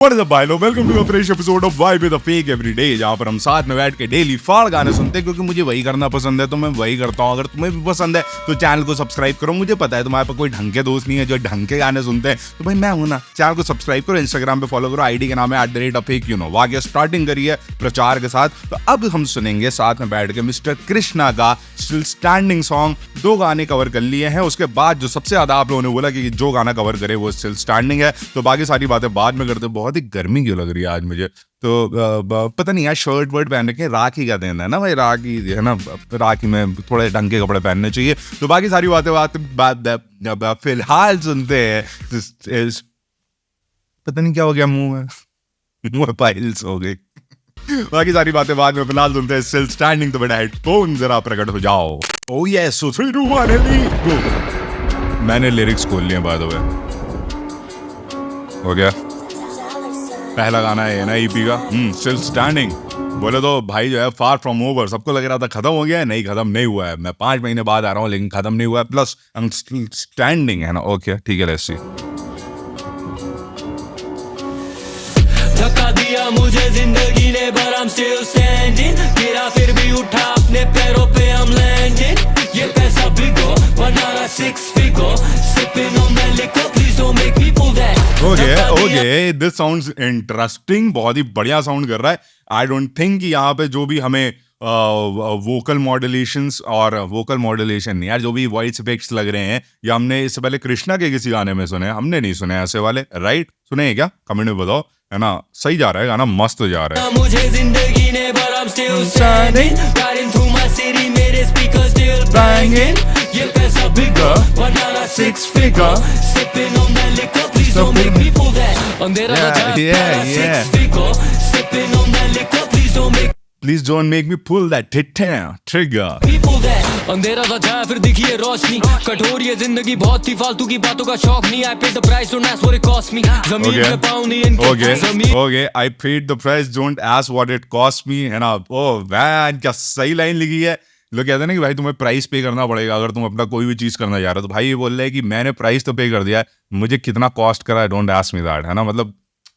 What is up भाई लोग, welcome to a fresh episode of vibe with the fake everyday, जहाँ पर हम साथ में बैठ के डेली फाड़ गाने सुनते हैं, क्योंकि मुझे वही करना पसंद है तो मैं वही करता हूँ। अगर तुम्हें भी पसंद है तो चैनल को सब्सक्राइब करो। मुझे पता है तुम्हारे पास कोई ढंग के दोस्त नहीं है जो ढंग के गाने सुनते हैं, तो भाई मैं हूँ ना। चैनल को सब्सक्राइब करो, इंस्टाग्राम पे फॉलो करो, आईडी का नाम है @fake वाक्य स्टार्टिंग करिए प्रचार के साथ। तो अब हम सुनेंगे साथ में बैठ के मिस्टर कृष्णा का स्टिल स्टैंडिंग सॉन्ग। 2 गाने कवर कर लिए हैं, उसके बाद जो सबसे ज्यादा आप लोगों ने बोला कि जो गाना कवर करे वो स्टिल स्टैंडिंग है, तो बाकी सारी बातें बाद में करते। बहुत ही गर्मी क्यों लग रही है आज मुझे, तो पता नहीं यार। शर्ट वर्ट पहन रखे, राखी का दिन है ना भाई, राखी है ना, राखी में थोड़े ढंग के कपड़े पहनने चाहिए। तो बाकी सारी बातें फिलहाल सुनते हैं। पता नहीं क्या हो गया मुंह में पाइल्स हो गई। बाकी सारी बातें बाद में, फिलहाल सुनते हैं स्टिल स्टैंडिंग। तो बेटा हेडफोन जरा प्रकट हो जाओ। ओह यस, सो 3 2 1 गो। मैंने लिरिक्स खोल लिए बाय द वे। हो गया पहला गाना है ना ईपी का, स्टिल स्टैंडिंग। बोले तो भाई जो है फार फ्रॉम ओवर, सबको लग रहा था खत्म हो गया है, नहीं खत्म नहीं हुआ है। मैं 5 महीने बाद आ रहा हूँ लेकिन खत्म नहीं हुआ है, plus I am still standing है ना। ओके ठीक है, लेट्स सी। धक्का दिया मुझे जिंदगी ने but I'm still standing, गिरा फिर भी उठा अपने पैरों पे I'm landing। ये पैसा भिगो बनाना 6 figure, sipping on that liquor, please don't make me pull that। Okay, this sounds interesting, बहुत ही बढ़िया साउंड कर रहा है। आई डोंट थिंक कि यहाँ पे जो भी हमें वोकल मॉड्यूलेशंस और वोकल मॉड्यूलेशन नहीं यार, जो भी वॉइस इफेक्ट्स लग रहे हैं, या हमने इससे पहले कृष्णा के किसी गाने में सुने, हमने नहीं सुने ऐसे वाले, राइट? सुने हैं क्या? कमेंट में बताओ, है ना? सही जा रहा है गाना, मस्त जा रहा है। मुझे जिंदगी ने but I'm still standing, riding through my city, मेरे speakers still banging। ये पैसा भिगो बनाना 6 figure, sipping on that liquor, please don't make me pull that। अंधेरा बजा 6 figure, sipping on that liquor, please don't make me pull that trigger। अंधेरा था छाया फिर दिखी है रोशनी, कठोर ये जिंदगी बहुत थी, फालतू की बातों का शौक नहीं। I paid the price, don't ask what it cost me। जमीन पे पाँव नहीं इनके, जमीन okay, I paid the price, don't ask what it cost me, है ना? ओह मैन, क्या सही लाइन लिखी है। लोग कहते हैं ना कि भाई तुम्हें प्राइस पे करना पड़ेगा अगर तुम अपना कोई भी चीज करना चाह रहे हो। तो भाई ये बोल रहे हैं कि मैंने प्राइस तो पे कर दिया है, मुझे कितना कॉस्ट करा है, डोंट आस्क मी दैट, है ना? मतलब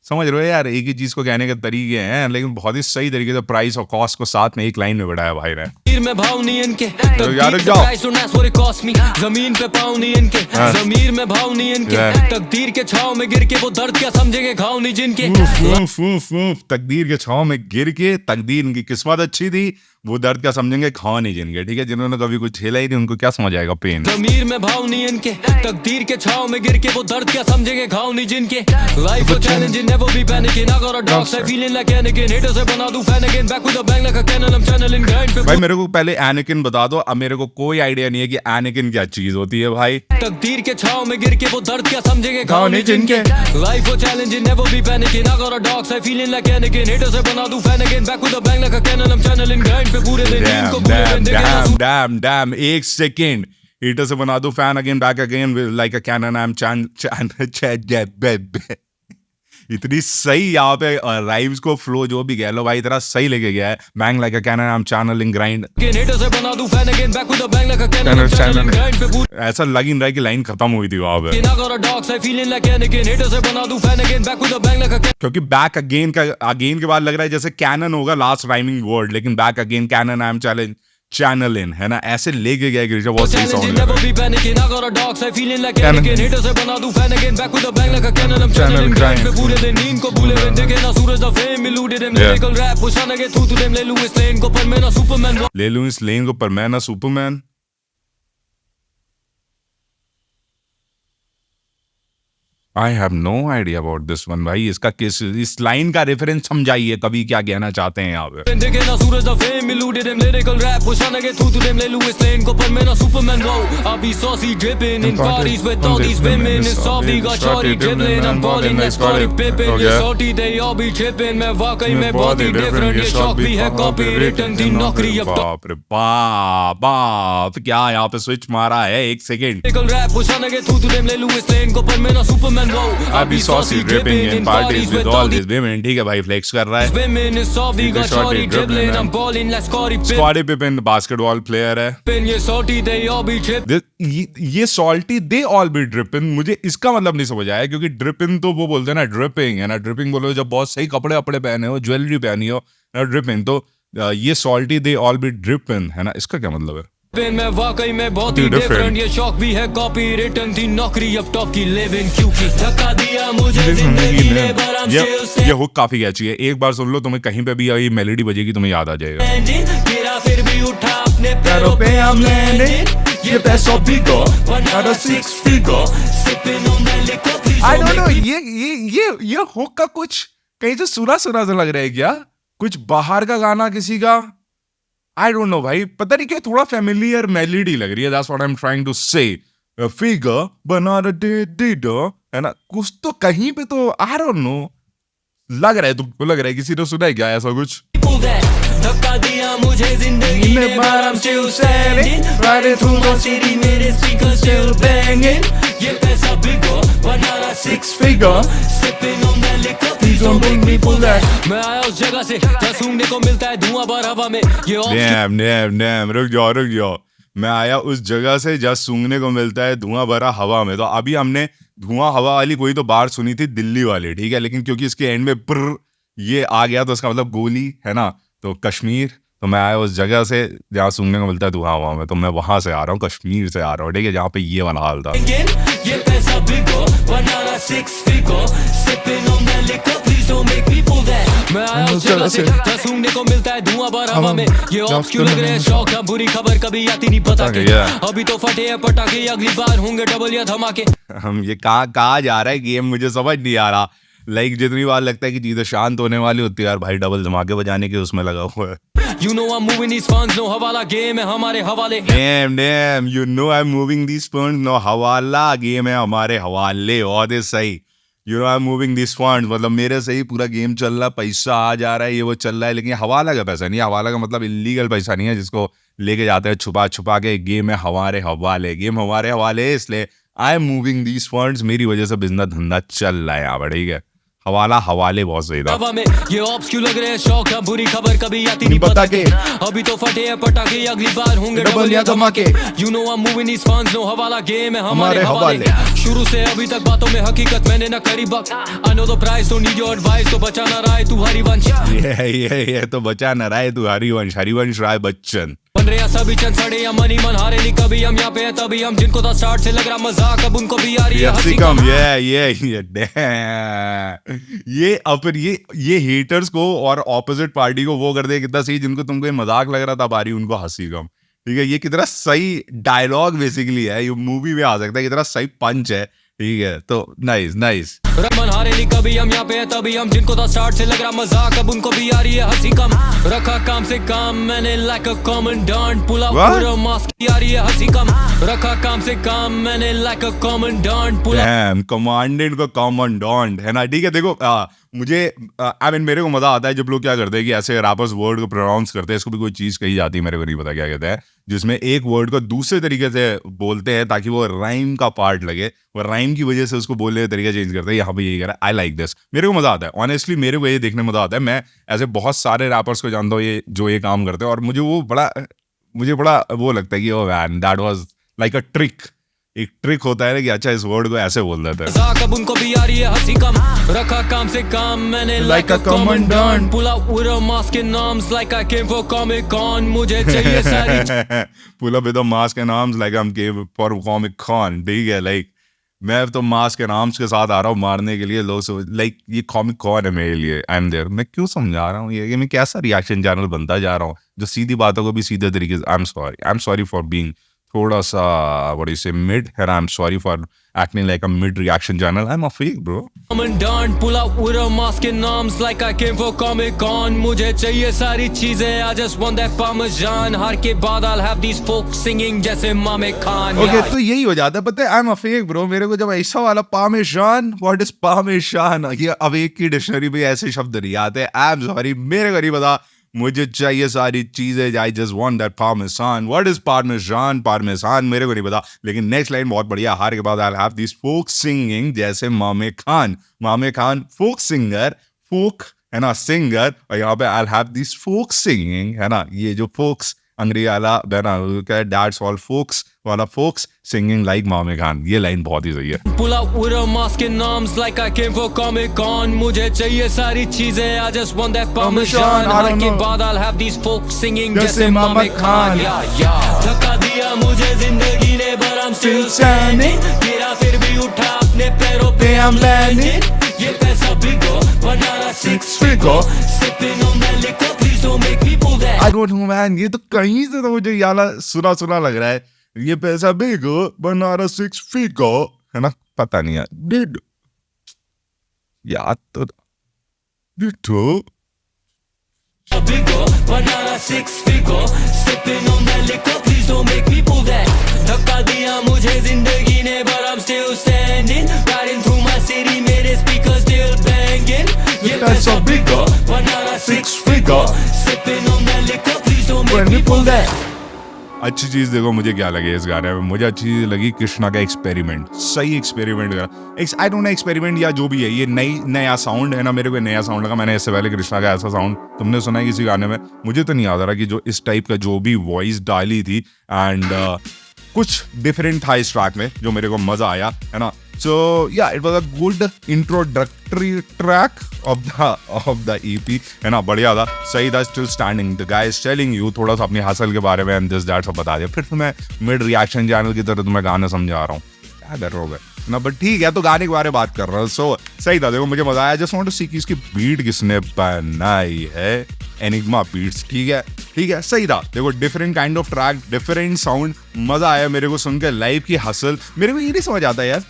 समझ रहे हो यार, एक ही चीज को कहने के तरीके हैं, लेकिन बहुत ही सही तरीके से प्राइस और कॉस्ट को साथ में एक लाइन में बढ़ाया भाई ने। में भाव नहीं इनके, जमीन पे पाँव नहीं इनके, जमीर में भाव नहीं इनके, तकदीर के छाव में गिर के वो दर्द क्या समझेंगे घाव नहीं जिनके। तकदीर के छाव में गिर के, तकदीर इनकी किस्मत अच्छी थी, वो दर्द क्या समझेंगे घाव नहीं जिनके, ठीक है? जिन्होंने कभी कुछ झेला ही नहीं उनको क्या समझ आएगा पेन। जमीर में भाव नहीं इनके, तकदीर के छाव में गिर के वो दर्द क्या समझेंगे घाव नहीं जिनके। Life a challenge, never be panicking, I got a dark side feeling like Anakin, haters से बना दूं fan again, back with a bang like a cannon, I'm channeling grind पे। भाई मेरे को पहले एनाकिन बता दो, अब मेरे को कोई आइडिया नहीं है कि एनाकिन क्या चीज होती है भाई। तकदीर के छाव में गिर के वो दर्द क्या समझेंगे घाव नहीं जिनके। Life a challenge, never be panicking, I got a dark side feeling like Anakin, haters से बना दूं fan again, back with a bang like a cannon, I'm channeling grind पे पूरे दिन नींद को पूरे दिन देखे ना। एक सेकेंड, हीटर से बना दो fan again back again like a cannon, I am इतनी सही यहाँ पे राइम्स को फ्लो जो भी कह लो भाई, इतना सही लेके गया है। Bang like a cannon, I am channelling grind. ऐसा लग ही रहा है कि लाइन खत्म हुई थी वहां पे, क्योंकि बैक अगेन का अगेन के बाद लग रहा है जैसे कैनन होगा लास्ट राइमिंग वर्ड, लेकिन back again cannon, I am challenge channel in, है ना? ऐसे लेके गया गिरिजा, बहुत सही साउंड लग रहा है। ले लूं इस लेन को पर मैं ना Superman. I have no idea about this one भाई, इसका किस, इस लाइन का रेफरेंस समझाइए कभी, क्या कहना चाहते हैं यहाँ पे। बाप रे बाप, क्या यहाँ पे स्विच मारा है, एक second. and whoa. I be saucy dripping in parties with all these women. ठीक है भाई, फ्लेक्स कर रहा है. Women is soft, we got shorty dribbling. I'm balling like Scottie Pippen. Scottie Pippen basketball player है. ये salty, they all be dripping. ये salty they all B dripping, मुझे इसका मतलब नहीं समझ आया, क्योंकि ड्रिपिंग तो वो बोलते हैं ना, ड्रिपिंग है ना. ड्रिपिंग बोलो जब बहुत सही कपड़े अपने पहने हो, ज्वेलरी पहनी हो ना, ड्रिपिंग. तो ये salty they all B dripping है ना, इसका क्या मतलब है? मैं वाकई में बहुत ही डिफरेंट. ये शौक भी है कॉपी रिटर्न थी नौकरी अब टॉप की लिविंग, क्योंकि धक्का दिया मुझे जिंदगी ने. but I'm still ये हुक काफी कैची है, एक बार सुन लो, तुम्हें कहीं पे भी ये मेलोडी बजेगी तुम्हें याद आ जाएगा. standing. गिरा फिर भी उठा अपने पैरों पे I'm landing. ये पैसों बिगो another 6 figure sipping on that liquor. I don't know, ये हुक का कुछ कहीं से सुना सा लग रहा है क्या? कुछ बाहर का गाना किसी का? I don't know भाई, पता नहीं क्या, थोड़ा familiar melody लग रही है. That's what I'm trying to say. A figure banana did है ना, कुछ तो कहीं पे तो I don't know लग रहा है. तुमको लग रहा है किसी ने सुना है क्या ऐसा कुछ? धक्का दिया मुझे जिंदगी ने but I'm still standing. Riding through my city मेरे speakers still banging. ये पैसा बिगो banana 6 figure sipping on that liquor. Please don't make me pull that. मैं आया उस जगह से जहाँ सूंघने को मिलता है धुआं भर हवा में. ये Damn, रुक जाओ. मैं आया उस जगह से जहाँ सूंघने को मिलता है धुआं भरा हवा में. तो अभी हमने धुआं हवा वाली कोई तो बात सुनी थी दिल्ली वाली, ठीक है, लेकिन क्योंकि इसके एंड में प्र ये आ गया तो इसका मतलब गोली है ना, तो कश्मीर. तो मैं आया उस जगह से जहाँ सूंघने को मिलता है धुआं हवा में, तो मैं वहां से आ रहा हूँ, कश्मीर से आ रहा हूँ, ठीक है, जहाँ पे ये वाला हाल था. ये पैसा बिगो banana 6 figure sipping on that liquor. Please don't make me pull that. मैं आया उस जगह से जहाँ सूंघने को मिलता है धुआं भर हवा में. ये ऑप्स क्यों लग रहे हैं शौक है, बुरी खबर कभी आती नहीं पता के. अभी तो फटे हैं पटाखे, अगली बार होंगे डबल या धमाके. हम ये कहाँ जा रहा है गेम, मुझे समझ नहीं आ रहा. लाइक जितनी बार लगता है कि चीजें शांत होने वाली होती है यार, भाई डबल धमाके बजाने के उसमें लगा हुआ है. You know I'm moving these funds, no हवाला गेम है हमारे हवाले. Damn, you know I'm moving these funds, no हवाला गेम है हमारे हवाले. और सही, you know I'm moving these funds, मतलब मेरे से ही पूरा गेम चल रहा है, पैसा आ जा रहा है, ये वो चल रहा है, लेकिन हवाला का पैसा नहीं है. हवाला का मतलब इलीगल पैसा नहीं है जिसको लेके जाते हैं छुपा के. गेम है हमारे हवाले, गेम हमारे हवाले, इसलिए I am moving these funds, मेरी वजह से बिजनेस धंधा चल रहा है यहाँ पर, ठीक है. हवाले बहुत सही था. ये ऑप्स क्यों लग रहे हैं शौक है, बुरी खबर कभी आती नहीं पता के. अभी तो फटे हैं पटाखे, अगली बार होंगे डबल या धमाके. You know I'm moving these funds, no हवाला गेम है हमारे हवाले. शुरू से अभी तक बातों में हकीकत मैंने न करी बक. I know the price, don't need your advice, तो बचा ना रहा है तू हरिवंश. ये तो बचा ना रहा है तू हरिवंश राय बच्चन. बन रहे सब चंद सड़े या मनी मन हारे नहीं, कभी हम यहाँ पे हैं तभी हम, जिनको था स्टार्ट से लग रहा मजाक अब उनको भी आ रही है हंसी कम. ये अपन ये हेटर्स को और ऑपोजिट पार्टी को वो कर दे कितना सही, जिनको तुमको ये मजाक लग रहा था बारी उनको हंसी कम, ठीक है. ये कितना सही डायलॉग बेसिकली है, ये मूवी में आ सकता है, कितना सही पंच है, ठीक है. तो नाइस. रमन हारे नहीं कभी हम यहाँ पे हैं तभी हम, जिनको था स्टार्ट से लग रहा मजाक अब उनको भी आ रही है हंसी कम. रखा काम से काम मैंने like a commandant, pull out पूरा मास्क की आ रही है हंसी कम. रखा काम से काम मैंने like a commandant, pull out commandant का कमांडेंट है ना, ठीक है. देखो मुझे आई मीन मेरे को मजा आता है जब लोग क्या करते हैं कि ऐसे रैपर्स वर्ड को प्रोनाउंस करते हैं, इसको भी कोई चीज कही जाती है, मेरे को नहीं पता क्या कहते हैं, जिसमें एक वर्ड को दूसरे तरीके से बोलते हैं ताकि वो राइम का पार्ट लगे, वो राइम की वजह से उसको बोलने का तरीका चेंज करते हैं. यहाँ पे यही कह रहा है, आई लाइक दिस, मेरे को मजा आता है. ऑनेस्टली मेरे को ये देखने में मजा आता है. मैं ऐसे बहुत सारे रैपर्स को जानता हूँ ये जो ये काम करते हैं, और मुझे बड़ा वो लगता है कि oh man that was like a trick. एक ट्रिक होता है ना कि अच्छा इस वर्ड को ऐसे बोल देते हैं. अब उनको भी आ रही है हंसी कम. रखा काम से काम मैंने like a commandant, pull out with a mask and arms like I came for Comic Con. मुझे चाहिए सारी pull up with a mask and arms like I'm came for Comic Con, ठीक है. लाइक मैं तो मास्क एंड आर्म्स के साथ आ रहा हूँ मारने के लिए लोग से, लाइक ये कॉमिक कॉन है मेरे लिए. I am there. मैं क्यों समझा रहा हूँ ये मैं कैसा रिएक्शन चैनल बनता जा रहा हूँ जो सीधी बातों को भी सीधे तरीके से. I am sorry for being थोड़ा सा what do you say mid, and I'm sorry for acting like a mid reaction channel. I'm a fake bro. Commandant, pull out with a mask and arms like I came for Comic Con. मुझे चाहिए सारी चीजें, I just want that parmesan. हार के बाद I'll have these folks singing जैसे Mame Khan. Okay, तो यही हो जाता है. पता है I'm a fake bro. मेरे को जब ऐसा वाला parmesan, what is parmesan, ये अवेक की डिक्शनरी में ऐसे शब्द नहीं आते. I'm sorry, मेरे को नहीं पता. मुझे चाहिए सारी चीजें, I just want that parmesan. What is parmesan? Parmesan मेरे को नहीं पता, लेकिन नेक्स्ट लाइन बहुत बढ़िया। हार के बाद I have this folk singing, जैसे मामे खान। मामे खान फोक सिंगर, फोक है ना सिंगर, और यहाँ पे I have this folk singing, है ना, ये जो फोक्स अंग्रेजी वाला है ना, दैट्स ऑल फोक्स वाला, folks singing like Mame Khan. ये लाइन बहुत ही सही है। Pull out with a mask and arms like I came for Comic Con. मुझे चाहिए सारी चीजें, I just want that Parmesan. हार के बाद I'll have these folks singing जैसे मामे खान। धक्का दिया मुझे जिंदगी ने, but I'm still standing. गिरा फिर भी उठा अपने पैरों पे, I'm landing. ये पैसा बिगो, बनाना 6 figure. Sipping on that liquor, please don't make me pull that. I don't know man, ये तो कहीं से तो मुझे याला सुना सुना लग रहा है। ये पैसा बिगो, बनाना 6 figure, है ना, पता नहीं यार। डिड याद तो ditto Bigo, banana 6 figure, sipping on that liquor, please don't make me pull that. धक्का दिया मुझे जिंदगी ने, but I'm still standing. Riding through my city, मेरे speakers still banging. ये पैसा bigo, banana 6 figure, sipping on that liquor, please don't make me pull that. अच्छी चीज देखो मुझे क्या लगी इस गाने में, मुझे अच्छी चीज लगी कृष्णा का एक्सपेरिमेंट। सही एक्सपेरिमेंट करा, आई डोंट नो एक्सपेरिमेंट या जो भी है, ये नया साउंड है ना, मेरे को नया साउंड लगा। मैंने इससे पहले कृष्णा का ऐसा साउंड तुमने सुना है किसी गाने में? मुझे तो नहीं याद आ रहा कि जो इस टाइप का जो भी वॉइस डाली थी, एंड कुछ डिफरेंट था इस ट्रैक में जो मेरे को मजा आया, है ना। So yeah, it was a good introductory track of the EP, है ना, बढ़िया था, सही था। Still standing, the guy is telling you थोड़ा सा अपनी हसल के बारे में, and this that सब बता दिया। फिर तो मैं मिड रिएक्शन चैनल की तरह तुम्हें गाना समझा रहा हूँ, क्या कर रहे हो ना, बट ठीक है, तो गाने के बारे में बात कर रहा हूँ। सो सही था, देखो मुझे मजा आया। जस्ट वांट टू सी कि इसकी बीट किसने बनाई है, एनिग्मा बीट्स, ठीक है, सही था। देखो different kind of track, different sound, मजा आया मेरे को सुन के। लाइव की हसल मेरे को ये नहीं समझ आता यार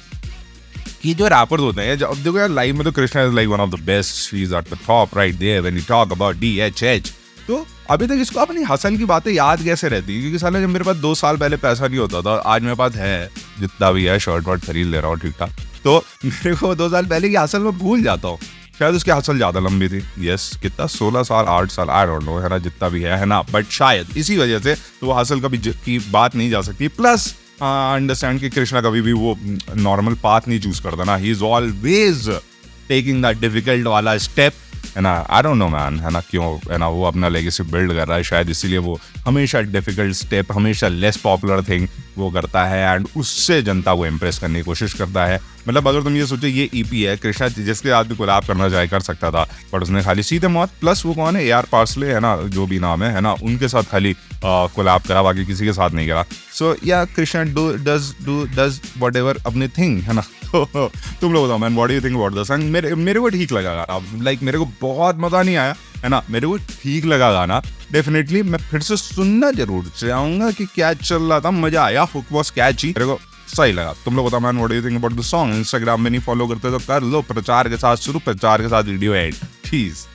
कि जो रैपर्स होते हैं, अब देखो यार लाइव में तो Krishna is like one of the best, he is at the top right there when you talk about DHH। तो अभी तक इसको अपनी हसन की बातें याद कैसे रहती है? क्योंकि साला जब मेरे पास 2 साल पहले पैसा नहीं होता था, आज मेरे पास है, जितना भी है शर्ट वर्ट खरीद ले रहा हूँ ठीक ठाक, तो मेरे को 2 साल पहले की हसल में भूल जाता हूँ। शायद उसकी हसल ज्यादा लंबी थी, यस, कितना 16 साल 8 साल, आई डोंट नो, है ना, जितना भी है ना, बट शायद इसी वजह से तो वो हसल कभी की बात नहीं जा सकती। प्लस अंडरस्टैंड कि कृष्णा कभी भी वो नॉर्मल पाथ नहीं चूज करता ना, he is always taking that difficult वाला स्टेप, है ना। आई डोंट नो मैन, है ना, क्यों, है ना, वो अपना लेगेसी बिल्ड कर रहा है, शायद इसीलिए वो हमेशा डिफिकल्ट स्टेप, हमेशा लेस पॉपुलर थिंग वो करता है, एंड उससे जनता को इम्प्रेस करने की कोशिश करता है। मतलब अगर तुम ये सोचो, ये EP है, कृष्णा जिसके साथ भी कोलैब करना चाहे कर सकता था, बट उसने खाली सीधे मौत प्लस वो कौन है, AR पार्सले, है ना, जो भी नाम है ना, उनके साथ खाली कोलैब करा, बाकी किसी के साथ नहीं करा। सो या कृष्णा डज व्हाटएवर अपनी थिंग, है ना। तो तुम लोग बताओ man, what do you think about the song? मेरे को ठीक लगा गाना, लाइक मेरे को बहुत मजा नहीं आया, है ना, मेरे को ठीक लगा गाना। डेफिनेटली मैं फिर से सुनना जरूर चाहूंगा कि क्या चल रहा था, मजा आया, हुक वाज कैची, मेरे को सही लगा। तुम लोग बताओ man, what do you think about the song? Instagram में नहीं फॉलो करते तो कर लो, प्रचार के साथ शुरू, प्रचार के साथ वीडियो एंड, प्लीज।